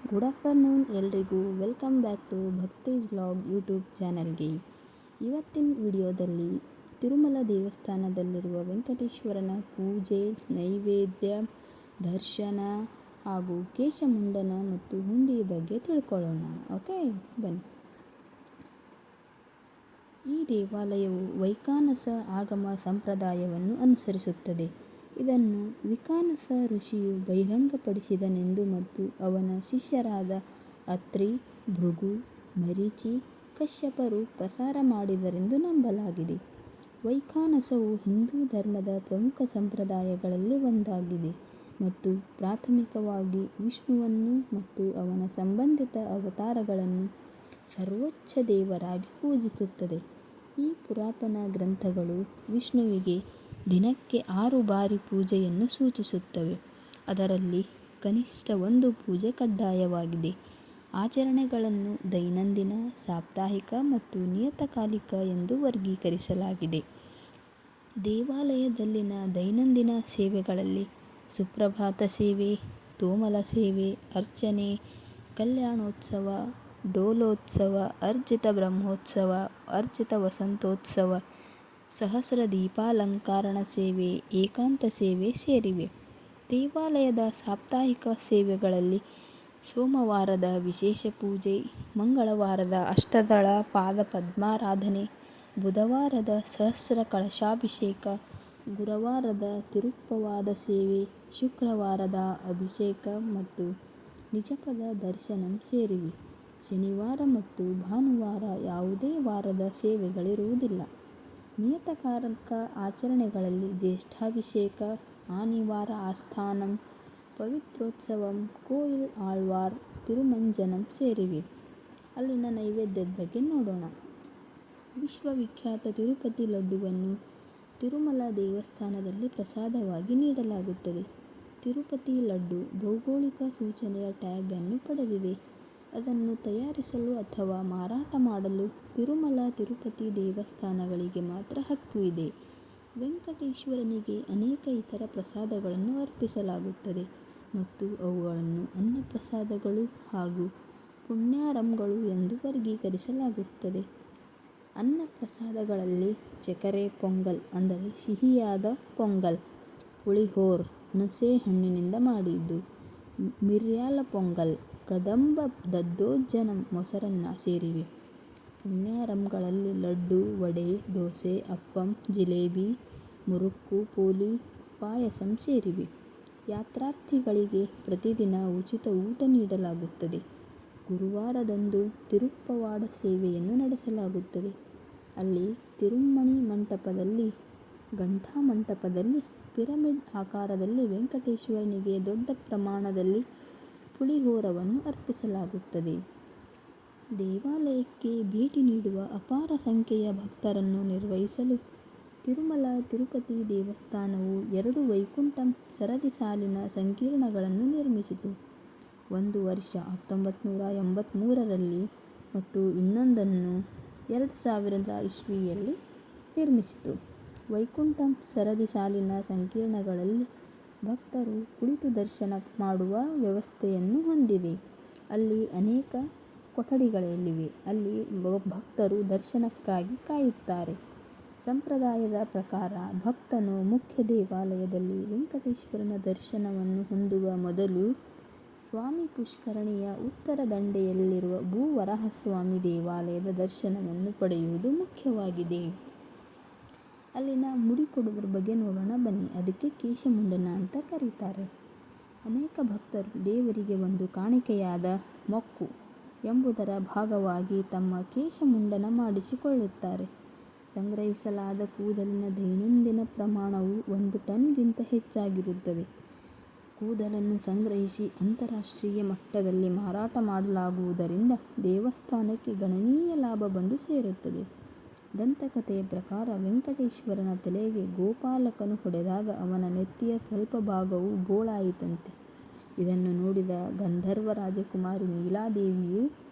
Good afternoon ಎಲ್ರಿಗೂ. Welcome back to Bhakti's vlog YouTube ಚಾನಲ್ಗೆ. ಇವತ್ತಿನ ವಿಡಿಯೋದಲ್ಲಿ ತಿರುಮಲ ದೇವಸ್ಥಾನದಲ್ಲಿರುವ ವೆಂಕಟೇಶ್ವರನ ಪೂಜೆ, ನೈವೇದ್ಯ, ದರ್ಶನ ಹಾಗೂ ಕೇಶಮುಂಡನ ಮತ್ತು ಹುಂಡಿ ಬಗ್ಗೆ ತಿಳ್ಕೊಳ್ಳೋಣ. ಓಕೆ, ಬನ್ನಿ. ಈ ದೇವಾಲಯವು ವೈಖಾನಸ ಆಗಮ ಸಂಪ್ರದಾಯವನ್ನು ಅನುಸರಿಸುತ್ತದೆ. ಇದನ್ನು ವಿಖಾನಸ ಋಷಿಯು ಬಹಿರಂಗಪಡಿಸಿದನೆಂದು ಮತ್ತು ಅವನ ಶಿಷ್ಯರಾದ ಅತ್ರಿ, ಭೃಗು, ಮರೀಚಿ, ಕಶ್ಯಪರು ಪ್ರಸಾರ ಮಾಡಿದರೆಂದು ನಂಬಲಾಗಿದೆ. ವೈಖಾನಸವು ಹಿಂದೂ ಧರ್ಮದ ಪ್ರಮುಖ ಸಂಪ್ರದಾಯಗಳಲ್ಲಿ ಒಂದಾಗಿದೆ ಮತ್ತು ಪ್ರಾಥಮಿಕವಾಗಿ ವಿಷ್ಣುವನ್ನು ಮತ್ತು ಅವನ ಸಂಬಂಧಿತ ಅವತಾರಗಳನ್ನು ಸರ್ವೋಚ್ಚ ದೇವರಾಗಿ ಪೂಜಿಸುತ್ತದೆ. ಈ ಪುರಾತನ ಗ್ರಂಥಗಳು ವಿಷ್ಣುವಿಗೆ ದಿನಕ್ಕೆ 6 ಬಾರಿ ಪೂಜೆಯನ್ನು ಸೂಚಿಸುತ್ತವೆ. ಅದರಲ್ಲಿ ಕನಿಷ್ಠ 1 ಪೂಜೆ ಕಡ್ಡಾಯವಾಗಿದೆ. ಆಚರಣೆಗಳನ್ನು ದೈನಂದಿನ, ಸಾಪ್ತಾಹಿಕ ಮತ್ತು ನಿಯತಕಾಲಿಕ ಎಂದು ವರ್ಗೀಕರಿಸಲಾಗಿದೆ. ದೇವಾಲಯದಲ್ಲಿನ ದೈನಂದಿನ ಸೇವೆಗಳಲ್ಲಿ ಸುಪ್ರಭಾತ ಸೇವೆ, ತೋಮಲ ಸೇವೆ, ಅರ್ಚನೆ, ಕಲ್ಯಾಣೋತ್ಸವ, ಡೋಲೋತ್ಸವ, ಅರ್ಜಿತ ಬ್ರಹ್ಮೋತ್ಸವ, ಅರ್ಜಿತ ವಸಂತೋತ್ಸವ, ಸಹಸ್ರ ದೀಪಾಲಂಕಾರಣ ಸೇವೆ, ಏಕಾಂತ ಸೇವೆ ಸೇರಿವೆ. ದೇವಾಲಯದ ಸಾಪ್ತಾಹಿಕ ಸೇವೆಗಳಲ್ಲಿ ಸೋಮವಾರದ ವಿಶೇಷ ಪೂಜೆ, ಮಂಗಳವಾರದ ಅಷ್ಟದಳ ಪಾದ ಪದ್ಮಾರಾಧನೆ, ಬುಧವಾರದ ಸಹಸ್ರ ಕಳಶಾಭಿಷೇಕ, ಗುರುವಾರದ ತಿರುಪ್ಪವಾದ ಸೇವೆ, ಶುಕ್ರವಾರದ ಅಭಿಷೇಕ ಮತ್ತು ನಿಜಪದ ದರ್ಶನಂ ಸೇರಿವೆ. ಶನಿವಾರ ಮತ್ತು ಭಾನುವಾರ ಯಾವುದೇ ವಾರದ ಸೇವೆಗಳಿರುವುದಿಲ್ಲ. ನಿಯತಕಾಲಿಕ ಆಚರಣೆಗಳಲ್ಲಿ ಜ್ಯೇಷ್ಠಾಭಿಷೇಕ, ಆನಿವಾರ ಆಸ್ಥಾನಂ, ಪವಿತ್ರೋತ್ಸವಂ, ಕೋಯಿಲ್ ಆಳ್ವಾರ್, ತಿರುಮಂಜನಂ ಸೇರಿವೆ. ಅಲ್ಲಿನ ನೈವೇದ್ಯದ ಬಗ್ಗೆ ನೋಡೋಣ. ವಿಶ್ವವಿಖ್ಯಾತ ತಿರುಪತಿ ಲಡ್ಡುವನ್ನು ತಿರುಮಲ ದೇವಸ್ಥಾನದಲ್ಲಿ ಪ್ರಸಾದವಾಗಿ ನೀಡಲಾಗುತ್ತದೆ. ತಿರುಪತಿ ಲಡ್ಡು ಭೌಗೋಳಿಕ ಸೂಚನೆಯ ಟ್ಯಾಗ್ ಅನ್ನು ಪಡೆದಿದೆ. ಅದನ್ನು ತಯಾರಿಸಲು ಅಥವಾ ಮಾರಾಟ ಮಾಡಲು ತಿರುಮಲ ತಿರುಪತಿ ದೇವಸ್ಥಾನಗಳಿಗೆ ಮಾತ್ರ ಹಕ್ಕು ಇದೆ. ವೆಂಕಟೇಶ್ವರನಿಗೆ ಅನೇಕ ಇತರ ಪ್ರಸಾದಗಳನ್ನು ಅರ್ಪಿಸಲಾಗುತ್ತದೆ ಮತ್ತು ಅವುಗಳನ್ನು ಅನ್ನಪ್ರಸಾದಗಳು ಹಾಗೂ ಪುಣ್ಯಾರಂಗಳು ಎಂದು ವರ್ಗೀಕರಿಸಲಾಗುತ್ತದೆ. ಅನ್ನಪ್ರಸಾದಗಳಲ್ಲಿ ಚಕರೆ ಪೊಂಗಲ್ ಅಂದರೆ ಸಿಹಿಯಾದ ಪೊಂಗಲ್, ಪುಳಿಹೋರ್ ಹುಣಸೆ ಹಣ್ಣಿನಿಂದ ಮಾಡಿದ್ದು, ಮಿರ್ಯಾಲ ಪೊಂಗಲ್, ಕದಂಬ ದದ್ದೋಜನಂ ಮೊಸರನ್ನ ಸೇರಿವೆ. ಪುಣ್ಯಾರಂಗಳಲ್ಲಿ ಲಡ್ಡು, ವಡೆ, ದೋಸೆ, ಅಪ್ಪಂ, ಜಿಲೇಬಿ, ಮುರುಕ್ಕು, ಪೋಲಿ, ಪಾಯಸಂ ಸೇರಿವೆ. ಯಾತ್ರಾರ್ಥಿಗಳಿಗೆ ಪ್ರತಿದಿನ ಉಚಿತ ಊಟ ನೀಡಲಾಗುತ್ತದೆ. ಗುರುವಾರದಂದು ತಿರುಪ್ಪವಾಡ ಸೇವೆಯನ್ನು ನಡೆಸಲಾಗುತ್ತದೆ. ಅಲ್ಲಿ ತಿರುಮ್ಮಣಿ ಮಂಟಪದಲ್ಲಿ, ಘಂಟಾ ಮಂಟಪದಲ್ಲಿ ಪಿರಮಿಡ್ ಆಕಾರದಲ್ಲಿ ವೆಂಕಟೇಶ್ವರನಿಗೆ ದೊಡ್ಡ ಪ್ರಮಾಣದಲ್ಲಿ ಪುಳಿಹೋರವನ್ನು ಅರ್ಪಿಸಲಾಗುತ್ತದೆ. ದೇವಾಲಯಕ್ಕೆ ಭೇಟಿ ನೀಡುವ ಅಪಾರ ಸಂಖ್ಯೆಯ ಭಕ್ತರನ್ನು ನಿರ್ವಹಿಸಲು ತಿರುಮಲ ತಿರುಪತಿ ದೇವಸ್ಥಾನವು 2 ವೈಕುಂಠಂ ಸರದಿ ಸಾಲಿನ ಸಂಕೀರ್ಣಗಳನ್ನು ನಿರ್ಮಿಸಿತು. ಒಂದು ವರ್ಷ 1983ರಲ್ಲಿ ಮತ್ತು ಇನ್ನೊಂದನ್ನು 2000 ಇಸ್ವಿಯಲ್ಲಿ ನಿರ್ಮಿಸಿತು. ವೈಕುಂಠಂ ಸರದಿ ಸಾಲಿನ ಸಂಕೀರ್ಣಗಳಲ್ಲಿ ಭಕ್ತರು ಕುಳಿತು ದರ್ಶನ ಮಾಡುವ ವ್ಯವಸ್ಥೆಯನ್ನು ಹೊಂದಿದೆ. ಅಲ್ಲಿ ಅನೇಕ ಕೊಠಡಿಗಳಿವೆ. ಅಲ್ಲಿ ಭಕ್ತರು ದರ್ಶನಕ್ಕಾಗಿ ಕಾಯುತ್ತಾರೆ. ಸಂಪ್ರದಾಯದ ಪ್ರಕಾರ ಭಕ್ತನು ಮುಖ್ಯ ದೇವಾಲಯದಲ್ಲಿ ವೆಂಕಟೇಶ್ವರನ ದರ್ಶನವನ್ನು ಹೊಂದುವ ಮೊದಲು ಸ್ವಾಮಿ ಪುಷ್ಕರಣಿಯ ಉತ್ತರ ದಂಡೆಯಲ್ಲಿರುವ ಭೂವರಾಹಸ್ವಾಮಿ ದೇವಾಲಯದ ದರ್ಶನವನ್ನು ಪಡೆಯುವುದು ಮುಖ್ಯವಾಗಿದೆ. ಅಲ್ಲಿನ ಮುಡಿ ಕೊಡುವುದರ ಬಗ್ಗೆ ನೋಡೋಣ ಬನ್ನಿ. ಅದಕ್ಕೆ ಕೇಶಮುಂಡನ ಅಂತ ಕರೀತಾರೆ. ಅನೇಕ ಭಕ್ತರು ದೇವರಿಗೆ ಒಂದು ಕಾಣಿಕೆಯಾದ ಮೊಕ್ಕು ಎಂಬುದರ ಭಾಗವಾಗಿ ತಮ್ಮ ಕೇಶಮುಂಡನ ಮಾಡಿಸಿಕೊಳ್ಳುತ್ತಾರೆ. ಸಂಗ್ರಹಿಸಲಾದ ಕೂದಲಿನ ದೈನಂದಿನ ಪ್ರಮಾಣವು 1 ಟನ್ಗಿಂತ ಹೆಚ್ಚಾಗಿರುತ್ತದೆ. ಕೂದಲನ್ನು ಸಂಗ್ರಹಿಸಿ ಅಂತರರಾಷ್ಟ್ರೀಯ ಮಟ್ಟದಲ್ಲಿ ಮಾರಾಟ ಮಾಡಲಾಗುವುದರಿಂದ ದೇವಸ್ಥಾನಕ್ಕೆ ಗಣನೀಯ ಲಾಭ ಬಂದು ಸೇರುತ್ತದೆ. ದಂತಕಥೆಯ ಪ್ರಕಾರ ವೆಂಕಟೇಶ್ವರನ ತಲೆಗೆ ಗೋಪಾಲಕನು ಹೊಡೆದಾಗ ಅವನ ನೆತ್ತಿಯ ಸ್ವಲ್ಪ ಭಾಗವು ಬೋಳಾಯಿತಂತೆ. ಇದನ್ನು ನೋಡಿದ ಗಂಧರ್ವ ರಾಜಕುಮಾರಿ ನೀಲಾದೇವಿಯು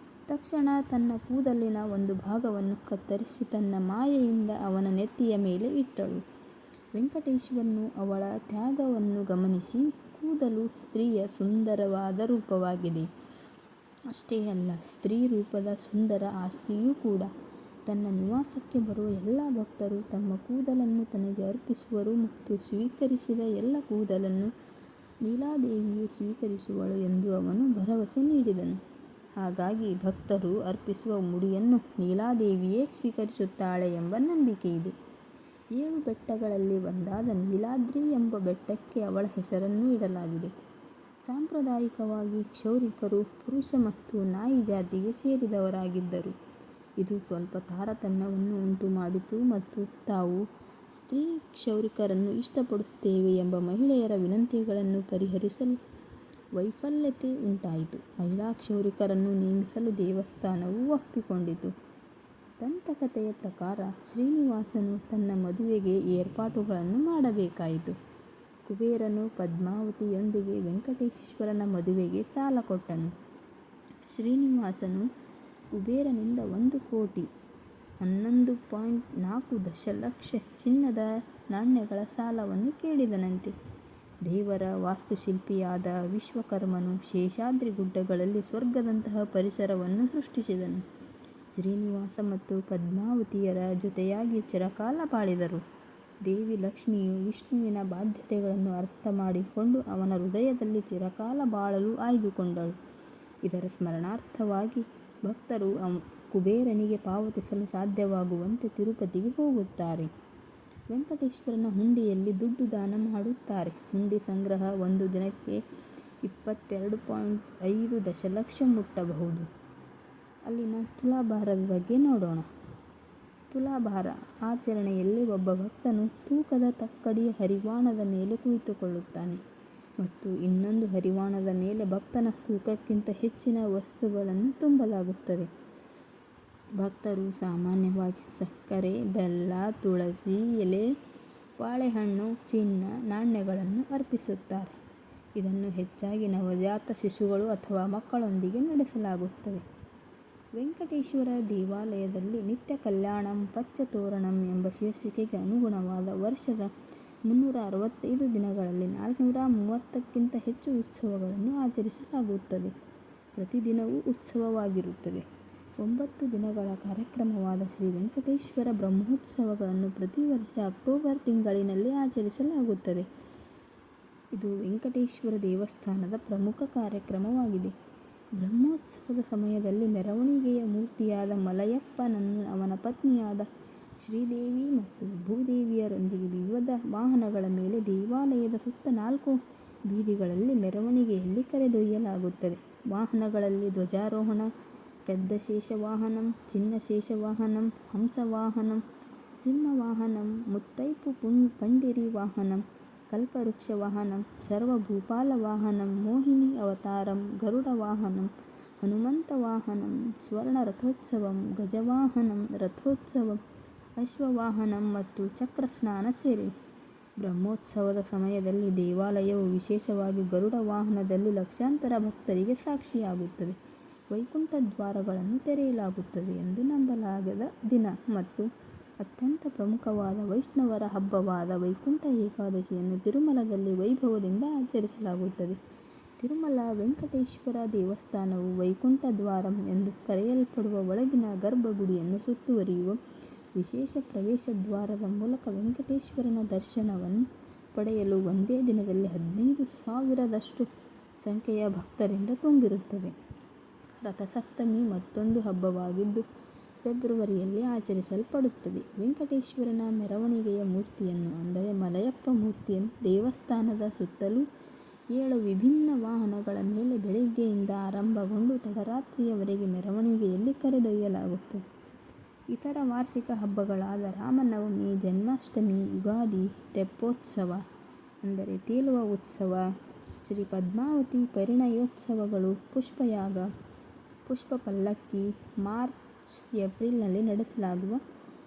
ತಕ್ಷಣ ತನ್ನ ಕೂದಲಿನ ಒಂದು ಭಾಗವನ್ನು ಕತ್ತರಿಸಿ ತನ್ನ ಮಾಯೆಯಿಂದ ಅವನ ನೆತ್ತಿಯ ಮೇಲೆ ಇಟ್ಟಳು. ವೆಂಕಟೇಶ್ವರನು ಅವಳ ತ್ಯಾಗವನ್ನು ಗಮನಿಸಿ, ಕೂದಲು ಸ್ತ್ರೀಯ ಸುಂದರವಾದ ರೂಪವಾಗಿದೆ, ಅಷ್ಟೇ ಅಲ್ಲ, ಸ್ತ್ರೀ ರೂಪದ ಸುಂದರ ಆಸ್ತಿಯೂ ಕೂಡ. ತನ್ನ ನಿವಾಸಕ್ಕೆ ಬರುವ ಎಲ್ಲ ಭಕ್ತರು ತಮ್ಮ ಕೂದಲನ್ನು ತನಗೆ ಅರ್ಪಿಸುವರು ಮತ್ತು ಸ್ವೀಕರಿಸಿದ ಎಲ್ಲ ಕೂದಲನ್ನು ನೀಲಾದೇವಿಯು ಸ್ವೀಕರಿಸುವಳು ಎಂದು ಅವನು ಭರವಸೆ ನೀಡಿದನು. ಹಾಗಾಗಿ ಭಕ್ತರು ಅರ್ಪಿಸುವ ಮುಡಿಯನ್ನು ನೀಲಾದೇವಿಯೇ ಸ್ವೀಕರಿಸುತ್ತಾಳೆ ಎಂಬ ನಂಬಿಕೆಯಿದೆ. 7 ಬೆಟ್ಟಗಳಲ್ಲಿ ಒಂದಾದ ನೀಲಾದ್ರಿ ಎಂಬ ಬೆಟ್ಟಕ್ಕೆ ಅವಳ ಹೆಸರನ್ನು ಇಡಲಾಗಿದೆ. ಸಾಂಪ್ರದಾಯಿಕವಾಗಿ ಕ್ಷೌರಿಕರು ಪುರುಷ ಮತ್ತು ನಾಯಿ ಜಾತಿಗೆ ಸೇರಿದವರಾಗಿದ್ದರು. ಇದು ಸ್ವಲ್ಪ ತಾರತಮ್ಯವನ್ನು ಉಂಟುಮಾಡಿತು ಮತ್ತು ತಾವು ಸ್ತ್ರೀ ಕ್ಷೌರಿಕರನ್ನು ಇಷ್ಟಪಡುತ್ತೇವೆ ಎಂಬ ಮಹಿಳೆಯರ ವಿನಂತಿಗಳನ್ನು ಪರಿಹರಿಸಲು ವೈಫಲ್ಯತೆ ಉಂಟಾಯಿತು. ಮಹಿಳಾ ಕ್ಷೌರಿಕರನ್ನು ನೇಮಿಸಲು ದೇವಸ್ಥಾನವು ಒಪ್ಪಿಕೊಂಡಿತು. ದಂತಕಥೆಯ ಪ್ರಕಾರ ಶ್ರೀನಿವಾಸನು ತನ್ನ ಮದುವೆಗೆ ಏರ್ಪಾಟುಗಳನ್ನು ಮಾಡಬೇಕಾಯಿತು. ಕುಬೇರನು ಪದ್ಮಾವತಿಯೊಂದಿಗೆ ವೆಂಕಟೇಶ್ವರನ ಮದುವೆಗೆ ಸಾಲ ಕೊಟ್ಟನು. ಶ್ರೀನಿವಾಸನು ಕುಬೇರನಿಂದ 1,11,4 ದಶಲಕ್ಷ ಚಿನ್ನದ ನಾಣ್ಯಗಳ ಸಾಲವನ್ನು ಕೇಳಿದನಂತೆ. ದೇವರ ವಾಸ್ತುಶಿಲ್ಪಿಯಾದ ವಿಶ್ವಕರ್ಮನು ಶೇಷಾದ್ರಿ ಗುಡ್ಡಗಳಲ್ಲಿ ಸ್ವರ್ಗದಂತಹ ಪರಿಸರವನ್ನು ಸೃಷ್ಟಿಸಿದನು. ಶ್ರೀನಿವಾಸ ಮತ್ತು ಪದ್ಮಾವತಿಯರ ಜೊತೆಯಾಗಿ ಚಿರಕಾಲ ಬಾಳಿದರು. ದೇವಿ ಲಕ್ಷ್ಮಿಯು ವಿಷ್ಣುವಿನ ಬಾಧ್ಯತೆಗಳನ್ನು ಅರ್ಥಮಾಡಿಕೊಂಡು ಅವನ ಹೃದಯದಲ್ಲಿ ಚಿರಕಾಲ ಬಾಳಲು ಆಯ್ದುಕೊಂಡಳು. ಇದರ ಸ್ಮರಣಾರ್ಥವಾಗಿ ಭಕ್ತರು ಕುಬೇರನಿಗೆ ಪಾವತಿಸಲು ಸಾಧ್ಯವಾಗುವಂತೆ ತಿರುಪತಿಗೆ ಹೋಗುತ್ತಾರೆ. ವೆಂಕಟೇಶ್ವರನ ಹುಂಡಿಯಲ್ಲಿ ದುಡ್ಡು ದಾನ ಮಾಡುತ್ತಾರೆ. ಹುಂಡಿ ಸಂಗ್ರಹ ಒಂದು ದಿನಕ್ಕೆ 22.5 ದಶಲಕ್ಷ ಮುಟ್ಟಬಹುದು. ಅಲ್ಲಿನ ತುಲಾಭಾರದ ಬಗ್ಗೆ ನೋಡೋಣ. ತುಲಾಭಾರ ಆಚರಣೆಯಲ್ಲಿ ಒಬ್ಬ ಭಕ್ತನು ತೂಕದ ತಕ್ಕಡಿಯ ಹರಿವಾಣದ ಮೇಲೆ ಕುಳಿತುಕೊಳ್ಳುತ್ತಾನೆ ಮತ್ತು ಇನ್ನೊಂದು ಹರಿವಾಣದ ಮೇಲೆ ಭಕ್ತನ ತೂಕಕ್ಕಿಂತ ಹೆಚ್ಚಿನ ವಸ್ತುಗಳನ್ನು ತುಂಬಲಾಗುತ್ತದೆ. ಭಕ್ತರು ಸಾಮಾನ್ಯವಾಗಿ ಸಕ್ಕರೆ, ಬೆಲ್ಲ, ತುಳಸಿ ಎಲೆ, ಬಾಳೆಹಣ್ಣು, ಚಿನ್ನ, ನಾಣ್ಯಗಳನ್ನು ಅರ್ಪಿಸುತ್ತಾರೆ. ಇದನ್ನು ಹೆಚ್ಚಾಗಿ ನವಜಾತ ಶಿಶುಗಳು ಅಥವಾ ಮಕ್ಕಳೊಂದಿಗೆ ನಡೆಸಲಾಗುತ್ತದೆ. ವೆಂಕಟೇಶ್ವರ ದೇವಾಲಯದಲ್ಲಿ ನಿತ್ಯ ಕಲ್ಯಾಣಂ ಪಚ್ಚತೋರಣಂ ಎಂಬ ಶೀರ್ಷಿಕೆಗೆ ಅನುಗುಣವಾದ ವರ್ಷದ 365 ದಿನಗಳಲ್ಲಿ 430ಕ್ಕಿಂತ ಹೆಚ್ಚು ಉತ್ಸವಗಳನ್ನು ಆಚರಿಸಲಾಗುತ್ತದೆ. ಪ್ರತಿದಿನವೂ ಉತ್ಸವವಾಗಿರುತ್ತದೆ. 9 ದಿನಗಳ ಕಾರ್ಯಕ್ರಮವಾದ ಶ್ರೀ ವೆಂಕಟೇಶ್ವರ ಬ್ರಹ್ಮೋತ್ಸವಗಳನ್ನು ಪ್ರತಿ ವರ್ಷ ಅಕ್ಟೋಬರ್ ತಿಂಗಳಿನಲ್ಲಿ ಆಚರಿಸಲಾಗುತ್ತದೆ. ಇದು ವೆಂಕಟೇಶ್ವರ ದೇವಸ್ಥಾನದ ಪ್ರಮುಖ ಕಾರ್ಯಕ್ರಮವಾಗಿದೆ. ಬ್ರಹ್ಮೋತ್ಸವದ ಸಮಯದಲ್ಲಿ ಮೆರವಣಿಗೆಯ ಮೂರ್ತಿಯಾದ ಮಲಯಪ್ಪನನ್ನು ಅವನ ಪತ್ನಿಯಾದ ಶ್ರೀದೇವಿ ಮತ್ತು ಭೂದೇವಿಯರೊಂದಿಗೆ ವಿವಿಧ ವಾಹನಗಳ ಮೇಲೆ ದೇವಾಲಯದ ಸುತ್ತ 4 ಬೀದಿಗಳಲ್ಲಿ ಮೆರವಣಿಗೆಯಲ್ಲಿ ಕರೆದೊಯ್ಯಲಾಗುತ್ತದೆ. ವಾಹನಗಳಲ್ಲಿ ಧ್ವಜಾರೋಹಣ, ಪೆದ್ದ ಶೇಷವಾಹನಂ, ಚಿನ್ನ ಶೇಷವಾಹನಂ, ಹಂಸವಾಹನಂ, ಸಿಂಹವಾಹನಂ, ಮುತ್ತೈಪು ಪಂಡಿರಿ ವಾಹನಂ, ಕಲ್ಪವೃಕ್ಷ ವಾಹನಂ, ಸರ್ವಭೂಪಾಲ ವಾಹನಂ, ಮೋಹಿನಿ ಅವತಾರಂ, ಗರುಡ ವಾಹನಂ, ಹನುಮಂತ ವಾಹನಂ, ಸ್ವರ್ಣ ರಥೋತ್ಸವಂ, ಗಜವಾಹನಂ ರಥೋತ್ಸವಂ, ಅಶ್ವವಾಹನಂ ಮತ್ತು ಚಕ್ರಸ್ನಾನ ಸೇರಿವೆ. ಬ್ರಹ್ಮೋತ್ಸವದ ಸಮಯದಲ್ಲಿ ದೇವಾಲಯವು ವಿಶೇಷವಾಗಿ ಗರುಡ ವಾಹನದಲ್ಲಿ ಲಕ್ಷಾಂತರ ಭಕ್ತರಿಗೆ ಸಾಕ್ಷಿಯಾಗುತ್ತದೆ. ವೈಕುಂಠ ದ್ವಾರಗಳನ್ನು ತೆರೆಯಲಾಗುತ್ತದೆ ಎಂದು ನಂಬಲಾಗದ ದಿನ ಮತ್ತು ಅತ್ಯಂತ ಪ್ರಮುಖವಾದ ವೈಷ್ಣವರ ಹಬ್ಬವಾದ ವೈಕುಂಠ ಏಕಾದಶಿಯನ್ನು ತಿರುಮಲದಲ್ಲಿ ವೈಭವದಿಂದ ಆಚರಿಸಲಾಗುತ್ತದೆ. ತಿರುಮಲ ವೆಂಕಟೇಶ್ವರ ದೇವಸ್ಥಾನವು ವೈಕುಂಠ ದ್ವಾರಂ ಎಂದು ಕರೆಯಲ್ಪಡುವ ಒಳಗಿನ ಗರ್ಭಗುಡಿಯನ್ನು ಸುತ್ತುವರಿಯುವ ವಿಶೇಷ ಪ್ರವೇಶ ದ್ವಾರದ ಮೂಲಕ ವೆಂಕಟೇಶ್ವರನ ದರ್ಶನವನ್ನು ಪಡೆಯಲು ಒಂದೇ ದಿನದಲ್ಲಿ 15,000ದಷ್ಟು ಸಂಖ್ಯೆಯ ಭಕ್ತರಿಂದ ತುಂಬಿರುತ್ತದೆ. ರಥಸಪ್ತಮಿ ಮತ್ತೊಂದು ಹಬ್ಬವಾಗಿದ್ದು ಫೆಬ್ರವರಿಯಲ್ಲಿ ಆಚರಿಸಲ್ಪಡುತ್ತದೆ. ವೆಂಕಟೇಶ್ವರನ ಮೆರವಣಿಗೆಯ ಮೂರ್ತಿಯನ್ನು ಅಂದರೆ ಮಲಯಪ್ಪ ಮೂರ್ತಿಯನ್ನು ದೇವಸ್ಥಾನದ ಸುತ್ತಲೂ 7 ವಿಭಿನ್ನ ವಾಹನಗಳ ಮೇಲೆ ಬೆಳಿಗ್ಗೆಯಿಂದ ಆರಂಭಗೊಂಡು ತಡರಾತ್ರಿಯವರೆಗೆ ಮೆರವಣಿಗೆಯಲ್ಲಿ ಕರೆದೊಯ್ಯಲಾಗುತ್ತದೆ. ಇತರ ವಾರ್ಷಿಕ ಹಬ್ಬಗಳಾದ ರಾಮನವಮಿ, ಜನ್ಮಾಷ್ಟಮಿ, ಯುಗಾದಿ, ತೆಪ್ಪೋತ್ಸವ ಅಂದರೆ ತೇಲುವ ಉತ್ಸವ, ಶ್ರೀ ಪದ್ಮಾವತಿ ಪರಿಣಯೋತ್ಸವಗಳು, ಪುಷ್ಪಯಾಗ, ಪುಷ್ಪ ಪಲ್ಲಕ್ಕಿ, ಮಾರ್ಚ್-ಏಪ್ರಿಲ್ನಲ್ಲಿ ನಡೆಸಲಾಗುವ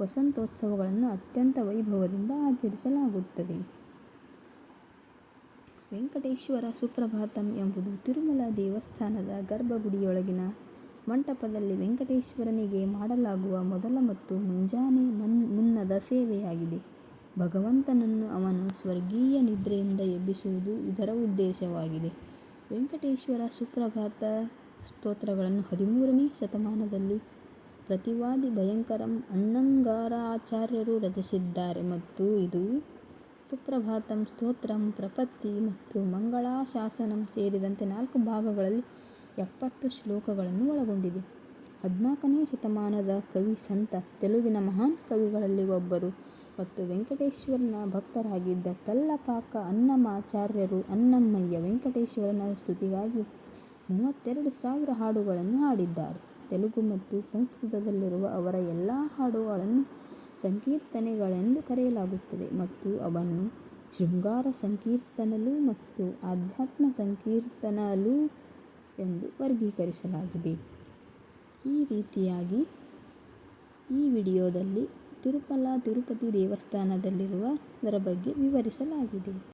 ವಸಂತೋತ್ಸವಗಳನ್ನು ಅತ್ಯಂತ ವೈಭವದಿಂದ ಆಚರಿಸಲಾಗುತ್ತದೆ. ವೆಂಕಟೇಶ್ವರ ಸುಪ್ರಭಾತಂ ಎಂಬುದು ತಿರುಮಲ ದೇವಸ್ಥಾನದ ಗರ್ಭಗುಡಿಯೊಳಗಿನ ಮಂಟಪದಲ್ಲಿ ವೆಂಕಟೇಶ್ವರನಿಗೆ ಮಾಡಲಾಗುವ ಮೊದಲ ಮತ್ತು ಮುಂಜಾನೆ ಮುನ್ನದ ಸೇವೆಯಾಗಿದೆ. ಭಗವಂತನನ್ನು ಅವನು ಸ್ವರ್ಗೀಯ ನಿದ್ರೆಯಿಂದ ಎಬ್ಬಿಸುವುದು ಇದರ ಉದ್ದೇಶವಾಗಿದೆ. ವೆಂಕಟೇಶ್ವರ ಸುಪ್ರಭಾತ ಸ್ತೋತ್ರಗಳನ್ನು 13ನೇ ಶತಮಾನದಲ್ಲಿ ಪ್ರತಿವಾದಿ ಭಯಂಕರಂ ಅಣ್ಣಂಗಾರಾಚಾರ್ಯರು ರಚಿಸಿದ್ದಾರೆ ಮತ್ತು ಇದು ಸುಪ್ರಭಾತಂ, ಸ್ತೋತ್ರಂ, ಪ್ರಪತ್ತಿ ಮತ್ತು ಮಂಗಳಾಶಾಸನಂ ಸೇರಿದಂತೆ 4 ಭಾಗಗಳಲ್ಲಿ 70 ಶ್ಲೋಕಗಳನ್ನು ಒಳಗೊಂಡಿದೆ. 14ನೇ ಶತಮಾನದ ಕವಿ ಸಂತ, ತೆಲುಗಿನ ಮಹಾನ್ ಕವಿಗಳಲ್ಲಿ ಒಬ್ಬರು ಮತ್ತು ವೆಂಕಟೇಶ್ವರನ ಭಕ್ತರಾಗಿದ್ದ ತಲ್ಲಪಾಕ ಅನ್ನಮಾಚಾರ್ಯರು ಅನ್ನಮಯ್ಯ ವೆಂಕಟೇಶ್ವರನ ಸ್ತುತಿಗಾಗಿ 32,000 ಹಾಡುಗಳನ್ನು ಹಾಡಿದ್ದಾರೆ. ತೆಲುಗು ಮತ್ತು ಸಂಸ್ಕೃತದಲ್ಲಿರುವ ಅವರ ಎಲ್ಲ ಹಾಡುಗಳನ್ನು ಸಂಕೀರ್ತನೆಗಳೆಂದು ಕರೆಯಲಾಗುತ್ತದೆ ಮತ್ತು ಅವನ್ನು ಶೃಂಗಾರ ಸಂಕೀರ್ತನಲು ಮತ್ತು ಆಧ್ಯಾತ್ಮ ಸಂಕೀರ್ತನಲು ಎಂದು ವರ್ಗೀಕರಿಸಲಾಗಿದೆ. ಈ ರೀತಿಯಾಗಿ ಈ ವಿಡಿಯೋದಲ್ಲಿ ತಿರುಮಲ ತಿರುಪತಿ ದೇವಸ್ಥಾನದಲ್ಲಿರುವುದರ ಬಗ್ಗೆ ವಿವರಿಸಲಾಗಿದೆ.